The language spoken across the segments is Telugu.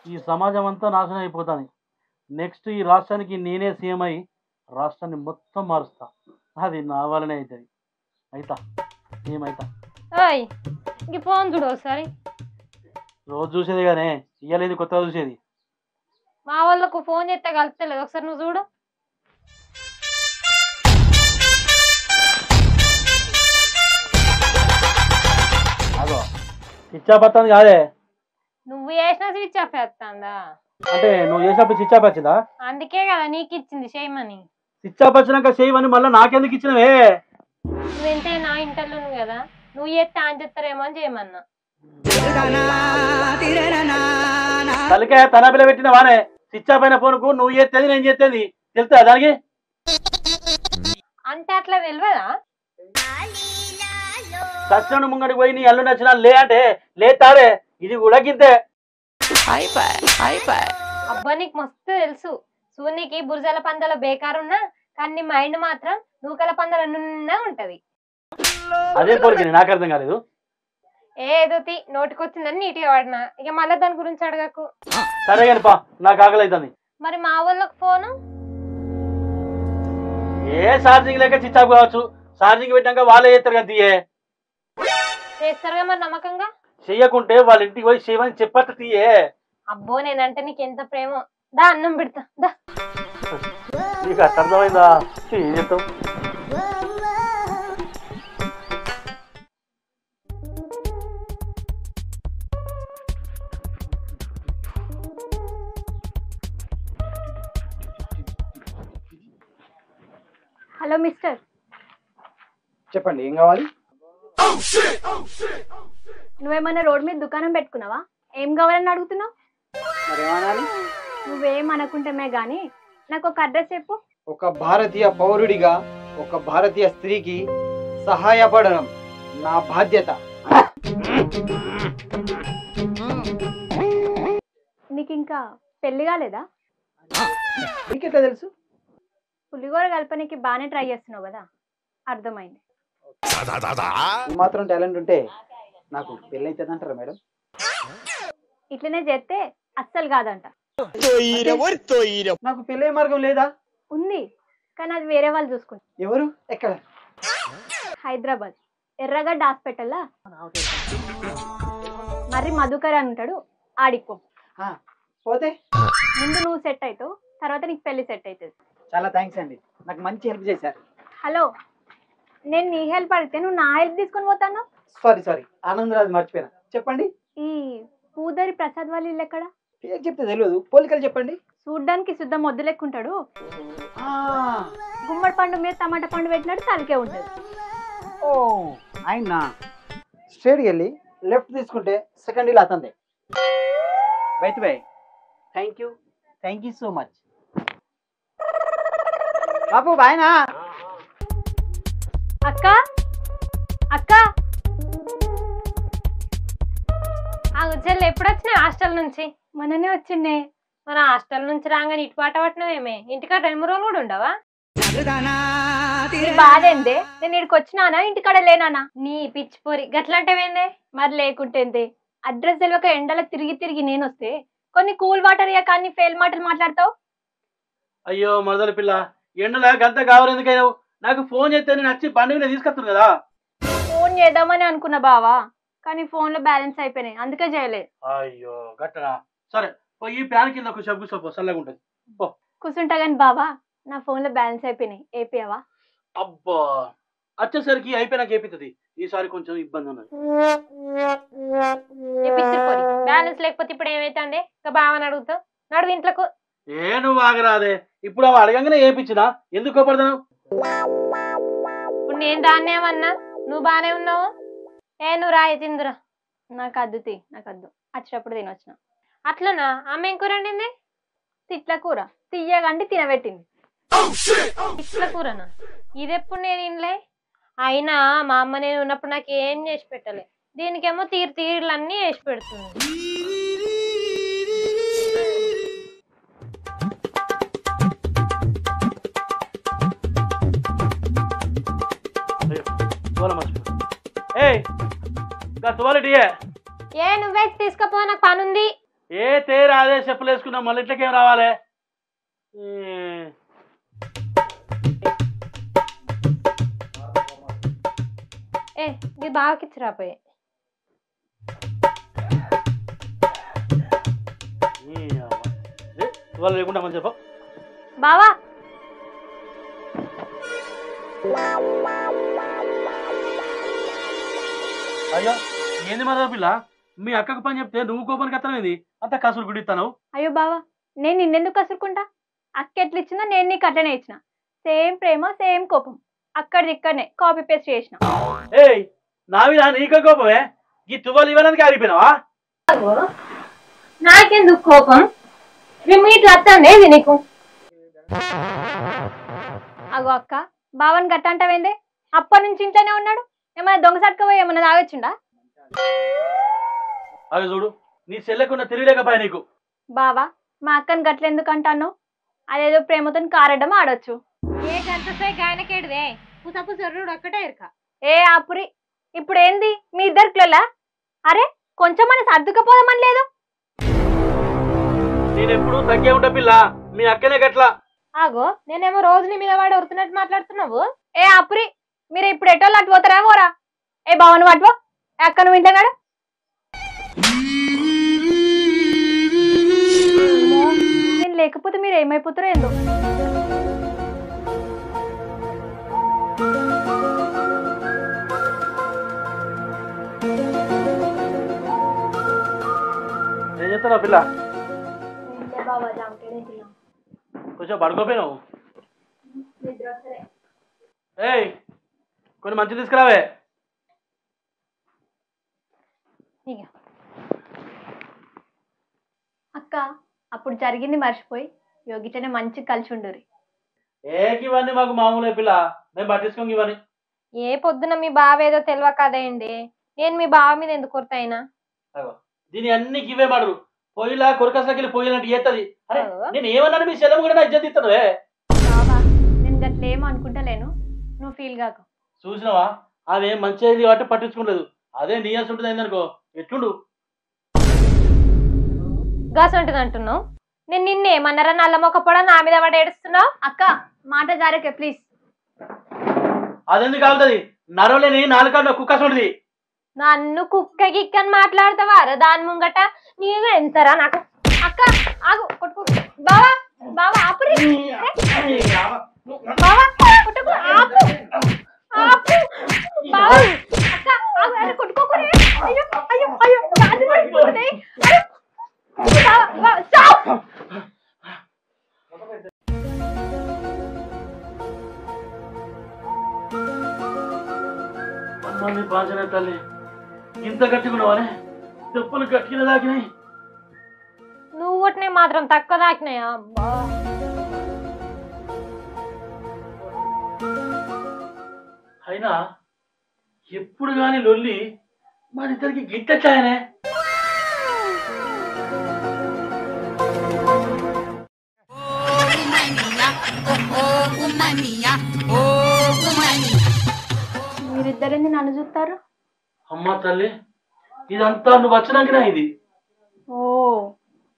ఈ సమాజం అంతా నాశనం అయిపోతుంది. నెక్స్ట్ ఈ రాష్ట్రానికి నేనే సీఎం అయి రాష్ట్రాన్ని మొత్తం మారుస్తా. అది నా వల్లనే అవుతుంది. అయితా సీఎం అయితా. ఓయ్ ఇంక ఫోన్ చూడు ఒకసారి. రోజు చూసేది కానీ ఇయ్యలేదు కొత్తగా చూసేది. మా వాళ్ళకు ఫోన్ చేస్తే కలుపుతలేదు, ఒకసారి నువ్వు చూడు. అదో స్విచ్ ఆఫ్ వస్తుంది కాదే. నువ్వు చేసిన స్విచ్ ఆఫ్ వేస్తుందా? అంటే నువ్వు చేసినప్పుడు స్విచ్ ఆఫ్ వచ్చిందా? అందుకే కదా నీకు ఇచ్చింది చేయమని. స్విచ్ ఆఫ్ వచ్చినాక చేయమని మళ్ళీ నాకెందుకు ఇచ్చినవే? నువ్వెంతే నా ఇంటర్లో కదా, నువ్వు చేస్తే ఆన్ చేస్తారేమో అని చేయమన్నా. తలకే తన పిల్ల పెట్టిన వానే స్విచ్ ఆఫ్ అయిన ఫోన్కు నువ్వు చేస్తేది నేను చేస్తేది తెలుస్తా దానికి. అంటే అట్లా తెలియదా? సత్యం ముంగడికి పోయి నీ అల్లు నచ్చినా లే అంటే లేతాడే. ఇది కూడా గింతే. అబ్బా నీకు మస్తు తెలుసు. సూర్యకి బురజల పందల బేకారున్నా కానీ నీ మైండ్ మాత్రం నూకల పందల నున్నా ఉంటది. అదే పోలికి నాకు అర్థం కాలేదు. ఏదో నోటికొచ్చిందని నీట్గా వాడినా, ఇక మళ్ళీ దాని గురించి అడగకు. సరే కానీ పా, నాకు ఆకలి అవుతుంది. మరి మా వాళ్ళకి ఫోను ఏ ఛార్జింగ్ లేక స్విచ్ ఆఫ్ కావచ్చు. ఛార్జింగ్ పెట్టాక వాళ్ళే చేస్తారు కదా. తీయే చేస్తారుగా మరి నమ్మకంగా. చెయ్యకుంటే వాళ్ళ ఇంటికి పోయి చేయమని చెప్పట్టు తీయే. అబ్బో నేనంటే నీకు ఎంత ప్రేమో. దా అన్నం పెడతా దా. నీకు అట్ట అర్థమైందా? ఏం చెప్తావు? Hello mister. చెప్పండి, ఏం కావాలి? నువ్వేమన్నా రోడ్ మీద దుకాణం పెట్టుకున్నావా? ఏం కావాలని అడుగుతున్నావు? మరేమనాలి? నువ్వేమనుకుంటామే గానీ నాకు ఒక అడ్రస్ చెప్పు. ఒక భారతీయ పౌరుడిగా ఒక భారతీయ స్త్రీకి సహాయపడడం నా బాధ్యత. నీకు ఇంకా పెళ్లి కాలేదా? నీకెట్లా తెలుసు? పులిగోర కలపనికి బాగానే ట్రై చేస్తున్నావు కదా, అర్థమైంది. ఈ మాత్రం టాలెంట్ ఉంటే నాకు పెళ్ళి అవుతుంది అంటారా మేడం? ఇట్లనే చేస్తే అస్సలు కాదంట. నాకు పెళ్ళే మార్గం లేదా? ఉంది, కానీ అది వేరే వాళ్ళు చూసుకుంటారు. ఎవరు? ఎక్కడ? హైదరాబాద్ ఎర్రగడ్డ హాస్పిటల్లా మరి మధుకర్ అని ఉంటాడు, ఆడిపో. పోతే ముందు నువ్వు సెట్ అవుతావు, తర్వాత నీకు పెళ్లి సెట్ అవుతుంది. చాలా థ్యాంక్స్ అండి, నాకు మంచి హెల్ప్ చేశారు. హలో, నేను నీ హెల్ప్ అడిగితే నువ్వు నా హెల్ప్ తీసుకొని పోతాను. సారీ ఆనందరాజు మర్చిపోయినా. చెప్పండి. ఈ పూదరి ప్రసాద్ వాళ్ళ ఇల్లు ఎక్కడ? పేరు చెప్తే తెలియదు, పోలికలు చెప్పండి. చూడ్డానికి శుద్ధ మొద్దు లెక్కుంటాడు, గుమ్మడి పండు మీద టమాటా పండు పెట్టినట్టు తలకే ఉంటుంది. ఓ ఆయన స్ట్రేట్కి వెళ్ళి లెఫ్ట్ తీసుకుంటే సెకండ్ ఇల్లు అతందే. Bye thank you so much. బాబు బాయ్నా? అక్క అక్క ఆ ఉజ్జల్ ఎప్పుడు వచ్చినా హాస్టల్ నుంచి? మొన్ననే వచ్చిండే. మన హాస్టల్ నుంచి రాగానే ఇటు పాట పట్టినవేమే, ఇంటికాడ 2-3 రోజులు కూడా ఉండవా? బాధ ఏందే, నేను ఇక్కడికి వచ్చినానా ఇంటికాడ లేనానా? నీ పిచ్చిపోరి గట్లంటవేందే? మరి లేకుంటేందే, అడ్రస్ తెలియక ఎండలకు తిరిగి నేను వస్తే కొన్ని కూల్ వాటర్ ఇయ్యక అన్ని ఫెయిల్ మాటలు మాట్లాడతావు. అయ్యో మరదల పిల్ల, ఎండలా గంత కావాలి ఎందుకైనావు? నాకు ఫోన్ చేస్తే నేను వచ్చి బండి మీద తీసుకొస్తాను కదా. ఫోన్ చేద్దామని అనుకున్నా బావా, కానీ ఫోన్ లో బ్యాలెన్స్ అయిపోయినాయి, అందుకే చేయలేదు. అయ్యో గట్టనా? సరే పోయి ప్యాన్ కింద ఒక సబ్బు సబ్బు చల్లగా ఉంటుంది. కూర్చుంటా గాని బావా, నా ఫోన్ లో బ్యాలెన్స్ అయిపోయినాయి, ఏపీవా? అబ్బా వచ్చేసరికి అయిపోయినాక ఏపిస్తుంది. ఈసారి కొంచెం ఇబ్బంది ఉన్నది. బ్యాలెన్స్ లేకపోతే ఇప్పుడు ఏమైతుంది? ఇంకా బావని అడుగుతావు, నడువు ఇంట్లోకు. ఏ నువ్వు ఆగరాదే, ఇప్పుడు అవి అడగంగానే ఏపించినా ఎందుకు కోపడతావు? ఇప్పుడు నేను దాన్ని ఏమన్నా, నువ్వు బానే ఉన్నావు. నువ్వు రాయి తిందురా. నాకు అద్దు వచ్చేటప్పుడు తినొచ్చిన. అట్లనా? అమ్మ ఏం కూర వండింది? తిట్ల కూర. తియ్యగండి తినబెట్టింది. తిట్ల కూరనా? ఇదెప్పుడు నేను తినలే. అయినా మా అమ్మ నేను ఉన్నప్పుడు నాకు ఏం చేసి పెట్టలే, దీనికేమో తీరులన్నీ వేసి పెడుతుంది. నువ్వే తీసుకపో, నాకు పనుంది. ఏ తేరా అదే చెప్పులు వేసుకున్నాం మళ్ళీ ఇట్లకేం రావాలి ఏ ఇది బావకిచ్చి రాపోయే వాళ్ళు లేకుండా మని చెప్ప బావా అయ్యో ఏంది మరో పిల్ల మీ అక్కకు పని చెప్తే నువ్వు కోపానికి అత్తమైంది అంత కసురు గుడిస్తాను అయ్యో బావా నేను నిన్నెందుకు కసురుకుంటా అక్క ఎట్లా ఇచ్చిందో నేను నీకు అట్లనే ఇచ్చిన సేమ్ ప్రేమ సేమ్ కోపం అక్కడిది ఇక్కడనే కాపీ పేస్ట్ చేసిన ఏయ్ నావి నీక కోపమే ఈ తువ్వలు ఇవ్వడానికి ఆగిపోయినావా నాకెందుకు కోపం మీట్ వస్తాండి నీకు అగో అక్క బావని గట్ట అంటావేందే అప్పటి నుంచి ఇంట్లోనే ఉన్నాడు ఏమైనా దొంగ సట్టుకపోయి ఏమన్నా తాగొచ్చుండా అవి చూడు నీ చెల్లెకున్న తిరిగిలేకపోయా నీకు బావా మా అక్కని గట్ల ఎందుకు అంటాను అదేదో ప్రేమతో కారడం ఆడొచ్చు ఏ గంటసే గాయనకేడిదే పుసపు సొర్రుడు ఒక్కటే ఇరక ఏ ఆపురి ఇప్పుడు ఏంది మీ ఇద్దరికిలా అరే కొంచెం మన సర్దుకపోదామని లేదు నేను ఎప్పుడు తగ్గే ఉంటా పిల్ల మీ అక్కనే గట్లా ఆగో నేనేమో రోజు నీ మీద వాడు వరుతున్నట్టు మాట్లాడుతున్నావు ఏ ఆపురి మీరు ఇప్పుడు ఎటోళ్ళు అటు పోతారా పోరా ఏ బావను అటువో అక్క నువ్వు ఇంటన్నాడు నేను లేకపోతే మీరు ఏమైపోతారో ఏందో ఏం చెప్తావు పిల్ల కొంచెం పడుకోపోయినావు ఏయ్ కొన్ని మంచి తీసుకురావే అక్క అప్పుడు జరిగింది మర్చిపోయి యోగిటనే మంచి కలిసి ఉండరు ఇవన్నీ మాకు మామూలే పిల్ల మేము పట్టించుకోం ఇవన్నీ ఏ పొద్దున మీ బావ ఏదో తెలియక కదేండి నేను మీ బావ మీద ఎందుకు కొరతయినా దీని అన్ని ఇవే మాడరు పొయ్యిలా కొరకసలకి పొయ్యిలంటే ఏతది అరే నేను ఏమన్నాను మీ సెలవు కూడా ఇజ్జత్ ఇస్తానువే బావా నేను గట్ల ఏమో అనుకుంటలేను నువ్వు ఫీల్ కాకు చూసినావా ఆమె మంచి అయింది కాబట్టి పట్టించుకోలేదు అదే నీయాల్సి ఉంటుంది అయిందనుకో ఎట్లుండు గాస్ ఉంటుంది అంటున్నావు నేను నిన్నేమన్నారా నల్ల మొక్క కూడా నా మీద పడి ఏడుస్తున్నావు అక్క మాట జారకే ప్లీజ్ అదెందుకు అవుతుంది నరవలేని నాలుగు కుక్క చూడది నన్ను కుక్క గిక్కని మాట్లాడతావారా దాని ముంగట నీవు ఎంతరా నాకు అక్క ఆగు కొట్టుకో బావా బావా ఆపురి బావా కొట్టుకో ఆపు ఆపు బావా అక్క ఆగు అరే కొట్టుకోకురే అయ్యో అయ్యో అయ్యో గాజు పడిపోతుంది స్టాప్ అమ్మాయి పాంచన తల్లి ఇంత గట్టిగున్నావానే చెప్పులు గట్టిగా దాకినాయి నువ్వు ఒకటినే మాత్రం తక్కువ దాకినాయా అబ్బా అయినా ఎప్పుడు గాని లొల్లి మరిద్దరికి గిట్టచ్చాయనే మీరిద్దరేంది నన్ను చూస్తారు అమ్మ తల్లి ఇదంతా నువ్వు వచ్చినాకనే ఇది ఓ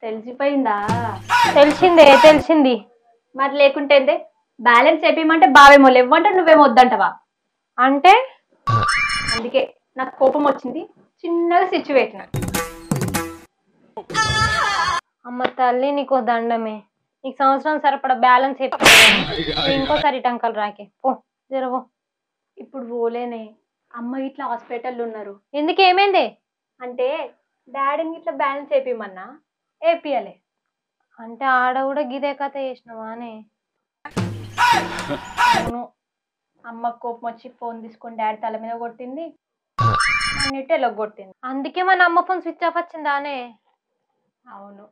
తెలిసిపోయిందా తెలిసిందే తెలిసింది మరి లేకుంటే బ్యాలెన్స్ చెప్పమంటే బావేమో లేవంటే నువ్వేమో వద్దంటవా అంటే అందుకే నాకు కోపం వచ్చింది చిన్నగా సిచ్యువేషన్ అమ్మ తల్లి నీకో దండమే నీకు సంవత్సరం సరిపడా బ్యాలెన్స్ ఇంకోసారి టంకలు రాకే పో జరవో ఇప్పుడు పోలేనే అమ్మ ఇట్లా హాస్పిటల్లో ఉన్నారు ఎందుకు ఏమైంది అంటే డాడీని ఇట్లా బ్యాలెన్స్ వేపిమన్నా వేపియాలి అంటే ఆడ కూడా గిదే కథ చేసినవానే అవును అమ్మ కోపం వచ్చి ఫోన్ తీసుకొని డాడీ తల మీద కొట్టింది నెట్టెలో కొట్టింది అందుకే మన అమ్మ ఫోన్ స్విచ్ ఆఫ్ వచ్చిందానే అవును